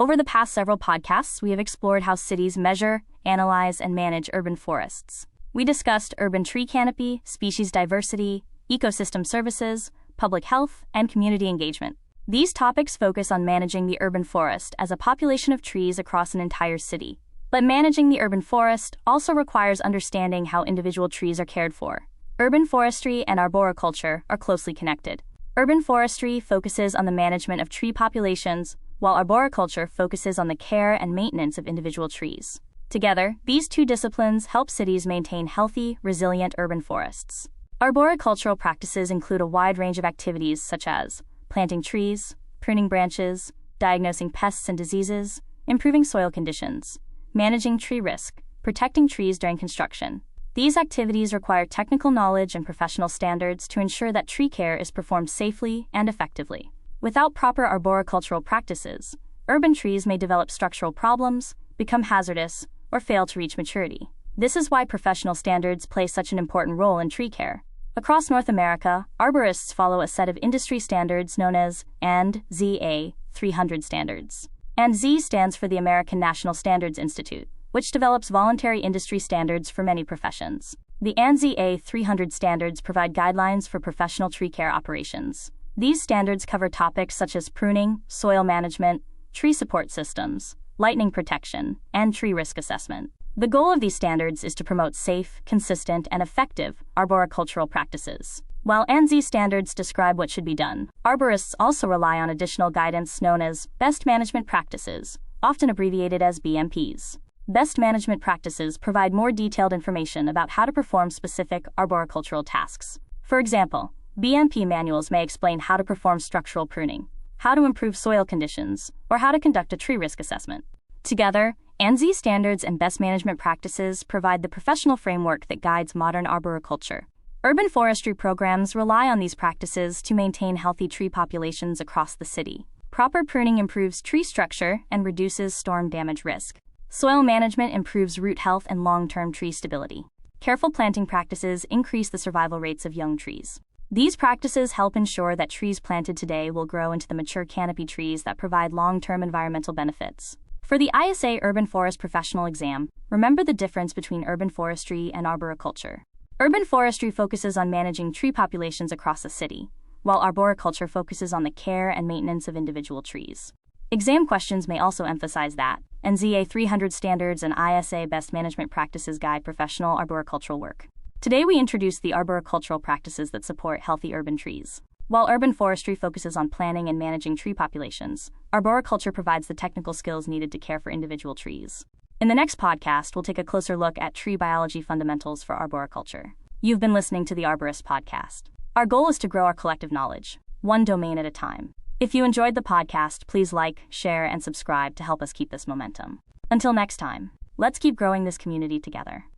Over the past several podcasts, we have explored how cities measure, analyze, and manage urban forests. We discussed urban tree canopy, species diversity, ecosystem services, public health, and community engagement. These topics focus on managing the urban forest as a population of trees across an entire city. But managing the urban forest also requires understanding how individual trees are cared for. Urban forestry and arboriculture are closely connected. Urban forestry focuses on the management of tree populations, while arboriculture focuses on the care and maintenance of individual trees. Together, these two disciplines help cities maintain healthy, resilient urban forests. Arboricultural practices include a wide range of activities such as planting trees, pruning branches, diagnosing pests and diseases, improving soil conditions, managing tree risk, protecting trees during construction. These activities require technical knowledge and professional standards to ensure that tree care is performed safely and effectively. Without proper arboricultural practices, urban trees may develop structural problems, become hazardous, or fail to reach maturity. This is why professional standards play such an important role in tree care. Across North America, arborists follow a set of industry standards known as ANSI A300 Standards. ANSI stands for the American National Standards Institute, which develops voluntary industry standards for many professions. The ANSI A300 Standards provide guidelines for professional tree care operations. These standards cover topics such as pruning, soil management, tree support systems, lightning protection, and tree risk assessment. The goal of these standards is to promote safe, consistent, and effective arboricultural practices. While ANSI standards describe what should be done, arborists also rely on additional guidance known as best management practices, often abbreviated as BMPs. Best management practices provide more detailed information about how to perform specific arboricultural tasks. For example, BMP manuals may explain how to perform structural pruning, how to improve soil conditions, or how to conduct a tree risk assessment. Together, ANSI standards and best management practices provide the professional framework that guides modern arboriculture. Urban forestry programs rely on these practices to maintain healthy tree populations across the city. Proper pruning improves tree structure and reduces storm damage risk. Soil management improves root health and long-term tree stability. Careful planting practices increase the survival rates of young trees. These practices help ensure that trees planted today will grow into the mature canopy trees that provide long-term environmental benefits. For the ISA Urban Forest Professional Exam, remember the difference between urban forestry and arboriculture. Urban forestry focuses on managing tree populations across a city, while arboriculture focuses on the care and maintenance of individual trees. Exam questions may also emphasize that ANSI A300 Standards and ISA Best Management Practices guide professional arboricultural work. Today we introduce the arboricultural practices that support healthy urban trees. While urban forestry focuses on planning and managing tree populations, arboriculture provides the technical skills needed to care for individual trees. In the next podcast, we'll take a closer look at tree biology fundamentals for arboriculture. You've been listening to the Arborist-podcast. Our goal is to grow our collective knowledge, one domain at a time. If you enjoyed the podcast, please like, share, and subscribe to help us keep this momentum. Until next time, let's keep growing this community together.